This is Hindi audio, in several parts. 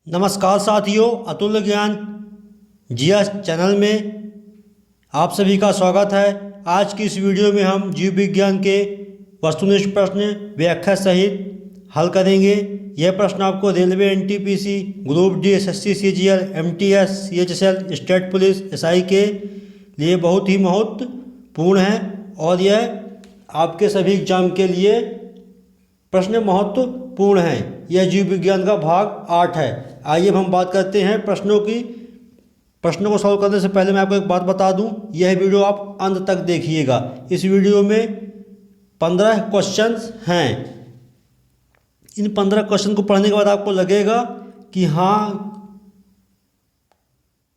नमस्कार साथियों, अतुल्य ज्ञान जीएस चैनल में आप सभी का स्वागत है। आज की इस वीडियो में हम जीव विज्ञान के वस्तुनिष्ठ प्रश्न व्याख्या सहित हल करेंगे। यह प्रश्न आपको railway, NTPC, group D, SSC, CGL, MTS, CHSL, state police, SI के लिए बहुत ही महत्वपूर्ण है और यह आपके सभी एग्जाम के लिए प्रश्न महत्वपूर्ण है। यह जीव विज्ञान का भाग 8 है। आइए अब हम बात करते हैं प्रश्नों की। प्रश्नों को सॉल्व करने से पहले मैं आपको एक बात बता दूं, यह वीडियो आप अंत तक देखिएगा। इस वीडियो में 15 क्वेश्चंस हैं। इन 15 क्वेश्चन को पढ़ने के बाद आपको लगेगा कि हाँ,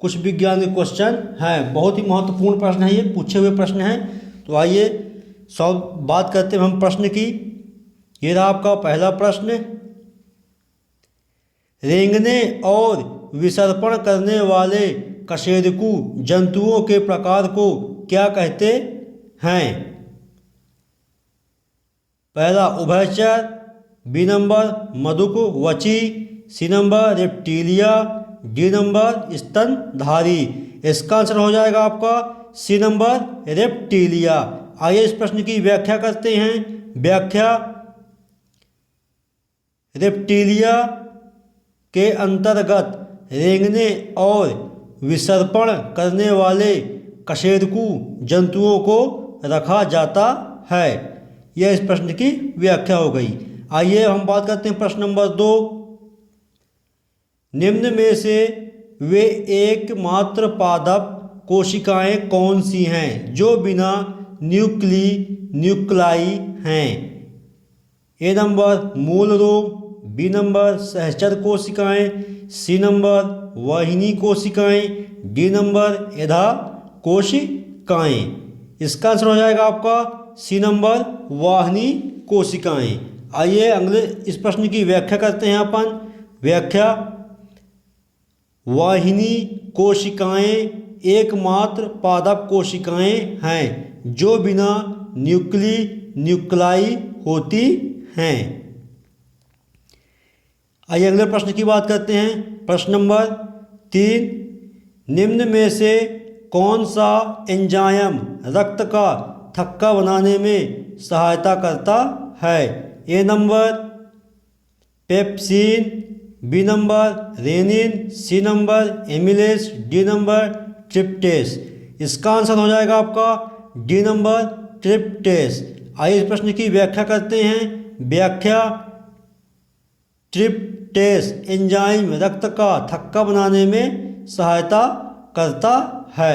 कुछ विज्ञान के क्वेश्चन हैं। बहुत ही महत्वपूर्ण प्रश्न है, ये पूछे हुए प्रश्न हैं। तो आइए बात करते हैं हम प्रश्न की। ये रहा आपका पहला प्रश्न। रेंगने और विसर्पण करने वाले कशेरुकी जंतुओं के प्रकार को क्या कहते हैं? पहला उभयचर, बी नंबर मधुकवची, C number reptilia, D number स्तनधारी। इसका आंसर हो जाएगा आपका सी नंबर रेप्टिलिया। आइए इस प्रश्न की व्याख्या करते हैं। व्याख्या: रेप्टिलिया के अंतर्गत रेंगने और विसर्पण करने वाले कशेरुकी जंतुओं को रखा जाता है। यह इस प्रश्न की व्याख्या हो गई। आइए हम बात करते हैं प्रश्न नंबर 2। निम्न में से वे एकमात्र पादप कोशिकाएं कौन सी हैं जो बिना न्यूक्लाई हैं? ए नंबर मूल रूप, बी नंबर सहचर कोशिकाएं, सी नंबर वाहिनी कोशिकाएं, डी नंबर एधा कोशिकाएं। इसका आंसर हो जाएगा आपका सी नंबर वाहिनी कोशिकाएं। आइए अगले इस प्रश्न की व्याख्या करते हैं अपन। व्याख्या: वाहिनी कोशिकाएं एकमात्र पादप कोशिकाएं हैं जो बिना न्यूक्लाई होती हैं। आइए अगले प्रश्न की बात करते हैं। प्रश्न नंबर 3। निम्न में से कौन सा एंजाइम रक्त का थक्का बनाने में सहायता करता है? A number pepsin, B number rennin, C number amylase, D number tryptase. इसका आंसर हो जाएगा आपका डी नंबर ट्रिप्टेस। आइए इस प्रश्न की व्याख्या करते हैं। व्याख्या: ट्रिप्टेस एंजाइम रक्त का थक्का बनाने में सहायता करता है।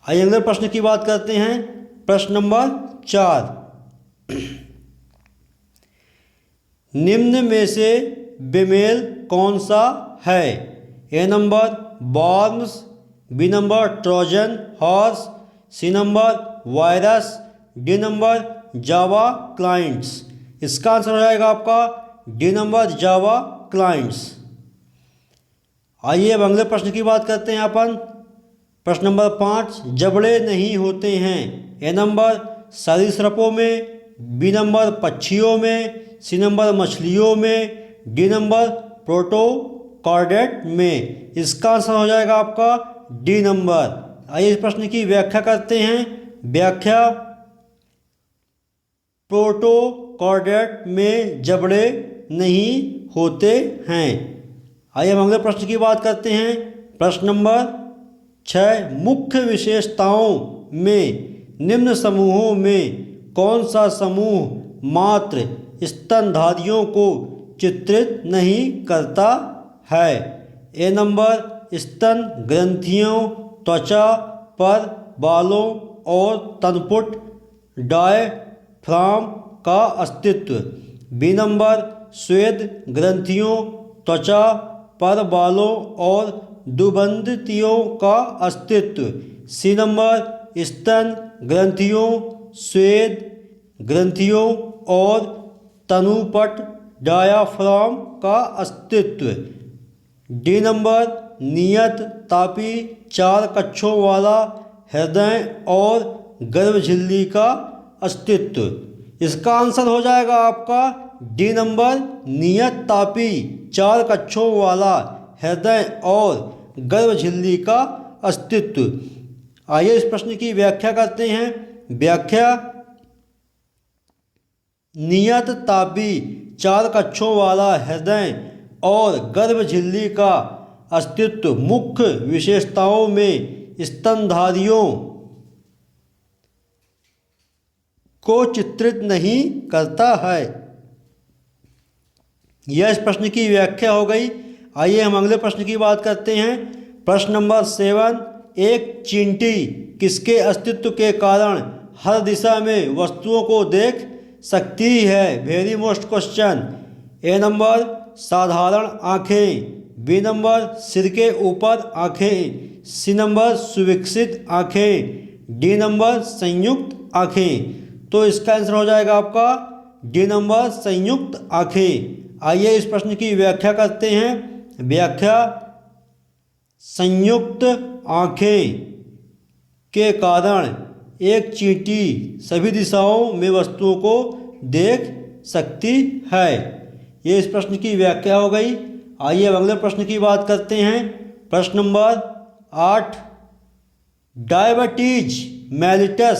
आइए अगले प्रश्न की बात करते हैं। प्रश्न नंबर 4। निम्न में से बेमेल कौन सा है? A number worms, B number Trojan horse, C number virus, D number Java clients. इसका आंसर हो जाएगा आपका डी नंबर जावा क्लाइंट्स। आइए अब अगले प्रश्न की बात करते हैं अपन। प्रश्न नंबर 5। जबड़े नहीं होते हैं। ए नंबर सरीसृपों में, बी नंबर पक्षियों में, सी नंबर मछलियों में, डी नंबर प्रोटोकॉर्डेट में। इसका आंसर हो जाएगा आपका डी नंबर। आइए इस प्रश्न की व्याख्या करते हैं। व्याख्या: प्रोटोकॉर्डेट में जबड़े नहीं होते हैं। आइए हम अगले प्रश्न की बात करते हैं। प्रश्न नंबर 6। मुख्य विशेषताओं में निम्न समूहों में कौन सा समूह मात्र स्तनधारियों को चित्रित नहीं करता है? ए नंबर स्तन ग्रंथियों, त्वचा पर बालों और तनपुट डायफ्राम का अस्तित्व, बी नंबर स्वेद ग्रंथियों, त्वचा पर बालों और दुबंधियों का अस्तित्व, सी नंबर स्तन ग्रंथियों, स्वेद ग्रंथियों और तनुपट डायाफ्राम का अस्तित्व, डी नंबर नियत तापी 4 कक्षों वाला हृदय और गर्भझिल्ली का अस्तित्व। इसका आंसर हो जाएगा आपका डी नंबर नियत तापी 4 कक्षों वाला हृदय और गर्भझिल्ली का अस्तित्व। आइए इस प्रश्न की व्याख्या करते हैं। व्याख्या: नियत तापी 4 कक्षों वाला हृदय और गर्भझिल्ली का अस्तित्व मुख्य विशेषताओं में स्तनधारियों को चित्रित नहीं करता है। यह इस प्रश्न की व्याख्या हो गई। आइए हम अगले प्रश्न की बात करते हैं। प्रश्न नंबर 7, एक चींटी किसके अस्तित्व के कारण हर दिशा में वस्तुओं को देख सकती है? Very most question. A number साधारण आँखें, बी नंबर सिर के ऊपर आँखें, सी नंबर सुविकसित आँखें, डी नंबर संयुक्त आँखें। तो इसका आंसर हो जाएगा आपका डी नंबर संयुक्त आँखें। आइए इस प्रश्न की व्याख्या करते हैं। व्याख्या: संयुक्त आँखें के कारण एक चींटी सभी दिशाओं में वस्तुओं को देख सकती है। ये इस प्रश्न की व्याख्या हो गई। आइए अब अगले प्रश्न की बात करते हैं। प्रश्न नंबर 8, डायबिटीज मेलिटस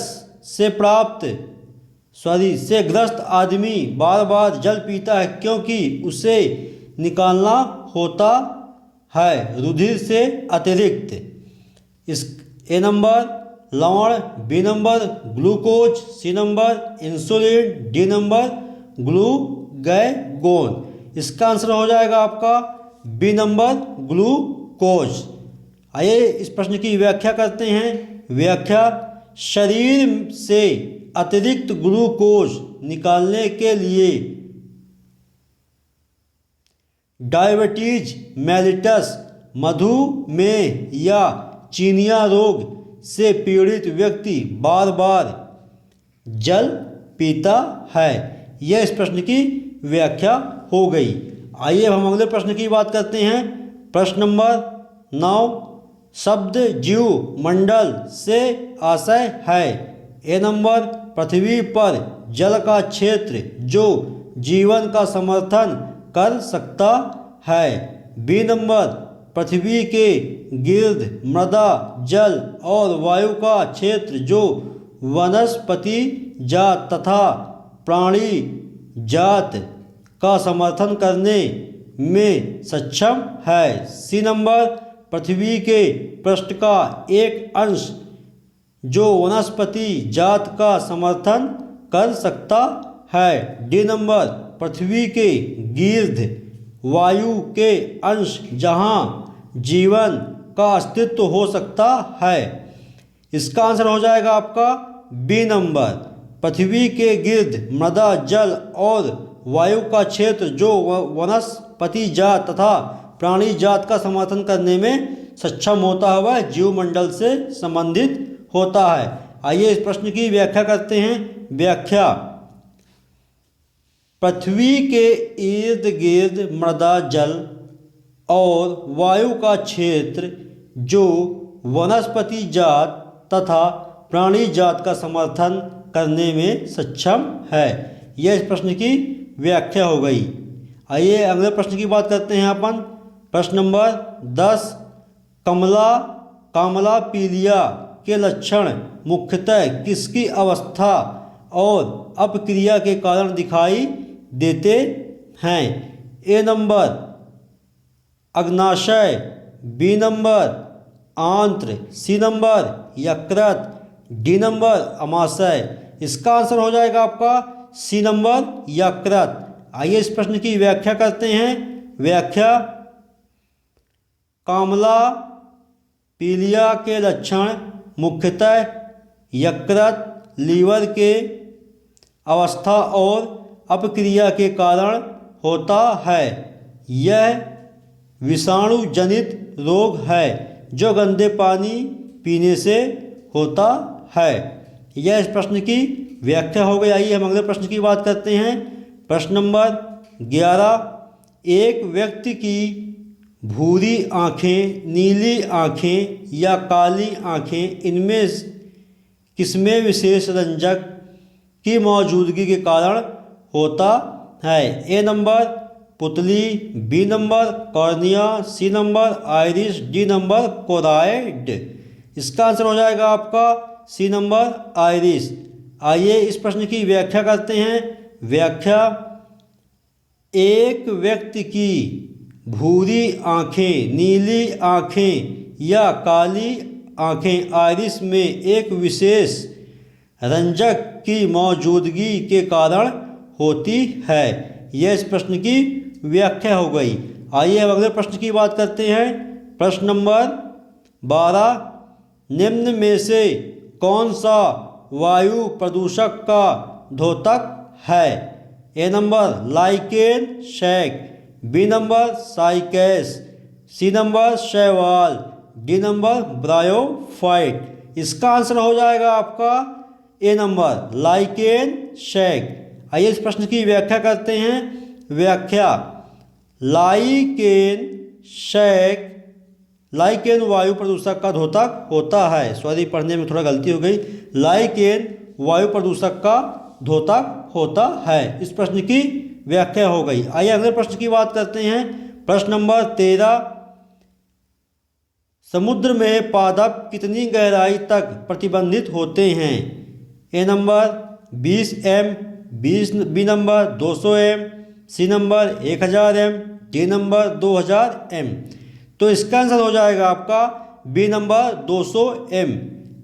से ग्रस्त आदमी बार बार जल पीता है क्योंकि उसे निकालना होता है रुधिर से अतिरिक्त। इस ए नंबर लवण, B number glucose, C number insulin, D number glucagon. इसका आंसर हो जाएगा आपका बी नंबर ग्लूकोज। आइए इस प्रश्न की व्याख्या करते हैं। व्याख्या: शरीर से अतिरिक्त ग्लूकोज निकालने के लिए डायबिटीज मेलिटस, मधुमेह या चीनिया रोग से पीड़ित व्यक्ति बार बार जल पीता है। यह इस प्रश्न की व्याख्या हो गई। आइए हम अगले प्रश्न की बात करते हैं। प्रश्न नंबर 9, शब्द जीव मंडल से आशय है। ए नंबर पृथ्वी पर जल का क्षेत्र जो जीवन का समर्थन कर सकता है। बी नंबर पृथ्वी के गिर्द मृदा, जल और वायु का क्षेत्र जो वनस्पति जात तथा प्राणी जात का समर्थन करने में सक्षम है। सी नंबर पृथ्वी के पृष्ठ का एक अंश जो वनस्पति जात का समर्थन कर सकता है। डी नंबर पृथ्वी के गिर्द वायु के अंश जहां जीवन का अस्तित्व हो सकता है। इसका आंसर हो जाएगा आपका बी नंबर पृथ्वी के गिर्द मृदा, जल और वायु का क्षेत्र जो वनस्पति जात तथा प्राणी जात का समर्थन करने में सक्षम होता है वह जीवमंडल से संबंधित होता है। आइए इस प्रश्न की व्याख्या करते हैं। व्याख्या: पृथ्वी के इर्द गिर्द मृदा, जल और वायु का क्षेत्र जो वनस्पति जात तथा प्राणी जात का समर्थन करने में सक्षम है। यह इस प्रश्न की व्याख्या हो गई। आइए अगले प्रश्न की बात करते हैं अपन। प्रश्न नंबर 10, कामला पीलिया के लक्षण मुख्यतः किसकी अवस्था और अपक्रिया के कारण दिखाई देते हैं? ए नंबर अग्नाशय, बी नंबर आंत्र, सी नंबर यकृत, डी नंबर अमाशय। इसका आंसर हो जाएगा आपका सी नंबर यकृत। आइए इस प्रश्न की व्याख्या करते हैं। व्याख्या: कामला पीलिया के लक्षण मुख्यतः यकृत, लीवर के अवस्था और अपक्रिया के कारण होता है। यह विषाणु जनित रोग है जो गंदे पानी पीने से होता है। यह इस प्रश्न की व्याख्या हो गई। आइए हम अगले प्रश्न की बात करते हैं। प्रश्न नंबर 11, एक व्यक्ति की भूरी आँखें, नीली आँखें या काली आँखें इनमें किसमें विशेष रंजक की मौजूदगी के कारण होता है? ए नंबर पुतली, B number cornea, C number iris, D number choroid. इसका आंसर हो जाएगा आपका सी नंबर आइरिस। आइए इस प्रश्न की व्याख्या करते हैं। व्याख्या: एक व्यक्ति की भूरी आँखें, नीली आँखें या काली आँखें आइरिस में एक विशेष रंजक की मौजूदगी के कारण होती है। यह इस प्रश्न की व्याख्या हो गई। आइए अब अगले प्रश्न की बात करते हैं। प्रश्न नंबर 12, निम्न में से कौन सा वायु प्रदूषक का द्योतक है? A number lichen sac, B number साइकैस, C number शैवाल, डी नंबर ब्रायोफाइट। इसका आंसर हो जाएगा आपका ए नंबर लाइकेन शैक। आइए इस प्रश्न की व्याख्या करते हैं। व्याख्या: लाइकेन शैक, लाइकेन वायु प्रदूषक का द्योतक होता है। सॉरी, पढ़ने में थोड़ा गलती हो गई। लाइकेन वायु प्रदूषक का द्योतक होता है। इस प्रश्न की व्याख्या हो गई। आइए अगले प्रश्न की बात करते हैं। प्रश्न नंबर 13, समुद्र में पादप कितनी गहराई तक प्रतिबंधित होते हैं? A number 20 m, B number 200 m, C number 1000 m, D number 2000 m. तो इसका आंसर हो जाएगा आपका बी नंबर 200 एम।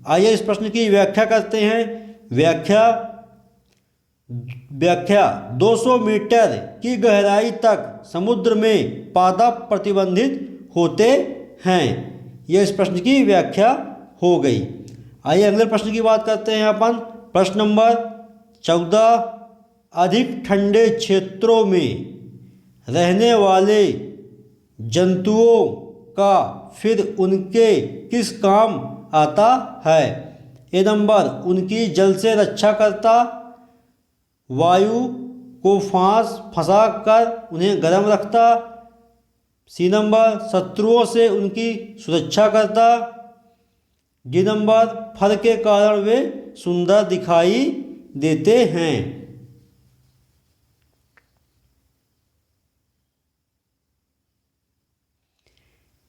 आइए इस प्रश्न की व्याख्या करते हैं। व्याख्या: 200 मीटर की गहराई तक समुद्र में पादप प्रतिबंधित होते हैं। यह इस प्रश्न की व्याख्या हो गई। आइए अगले प्रश्न की बात करते हैं अपन। प्रश्न नंबर 14, अधिक ठंडे क्षेत्रों में रहने वाले जंतुओं का फिर उनके किस काम आता है? ए नंबर उनकी जल से रक्षा करता, वायु को फंसा कर उन्हें गर्म रखता, सी नंबर शत्रुओं से उनकी सुरक्षा करता, डी नंबर फर के कारण वे सुंदर दिखाई देते हैं।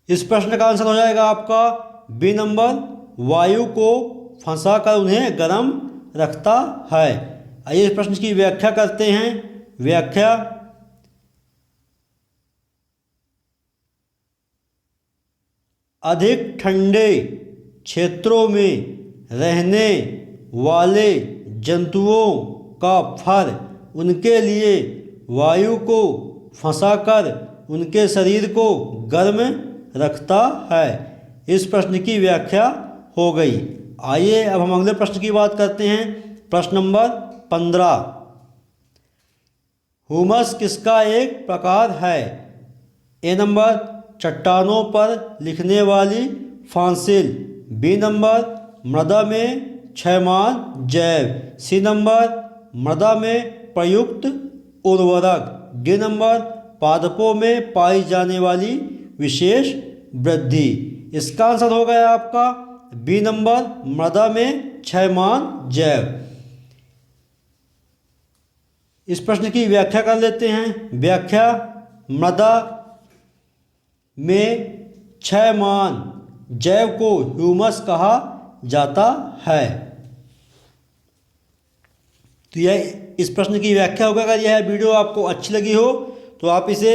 इस प्रश्न का आंसर हो जाएगा आपका बी नंबर, वायु को फंसा कर उन्हें गर्म रखता है। आइए इस प्रश्न की व्याख्या करते हैं। व्याख्या: अधिक ठंडे क्षेत्रों में रहने वाले जंतुओं का फर उनके लिए वायु को फंसाकर उनके शरीर को गर्म रखता है। इस प्रश्न की व्याख्या हो गई। आइए अब हम अगले प्रश्न की बात करते हैं। प्रश्न नंबर 15, हुमस किसका एक प्रकार है? ए नंबर चट्टानों पर लिखने वाली फॉसिल, बी नंबर मृदा में क्षयमान जैव, सी नंबर मृदा में प्रयुक्त उर्वरक, डी नंबर पादपों में पाई जाने वाली विशेष वृद्धि। इसका आंसर हो गया आपका बी नंबर मृदा में क्षयमान जैव। इस प्रश्न की व्याख्या कर लेते हैं। व्याख्या: मृदा में क्षयमान जैव को ह्यूमस कहा जाता है। तो यह इस प्रश्न की व्याख्या होगा। अगर यह वीडियो आपको अच्छी लगी हो तो आप इसे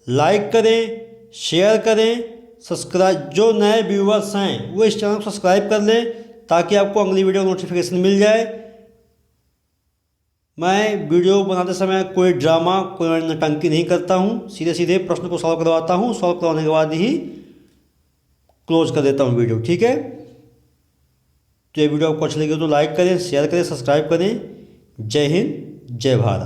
लाइक करें, शेयर करें, सब्सक्राइब, जो नए व्यूवर्स हैं वो इस चैनल को सब्सक्राइब कर लें ताकि आपको अगली वीडियो नोटिफिकेशन मिल जाए। मैं वीडियो बनाते समय कोई ड्रामा, कोई नौटंकी नहीं करता हूँ। सीधे सीधे प्रश्न को सॉल्व करवाता हूँ। सॉल्व करवाने के बाद ही क्लोज कर देता हूँ वीडियो। ठीक है, तो ये वीडियो आपको अच्छी लगी तो लाइक करें, शेयर करें, सब्सक्राइब करें। जय हिंद, जय भारत।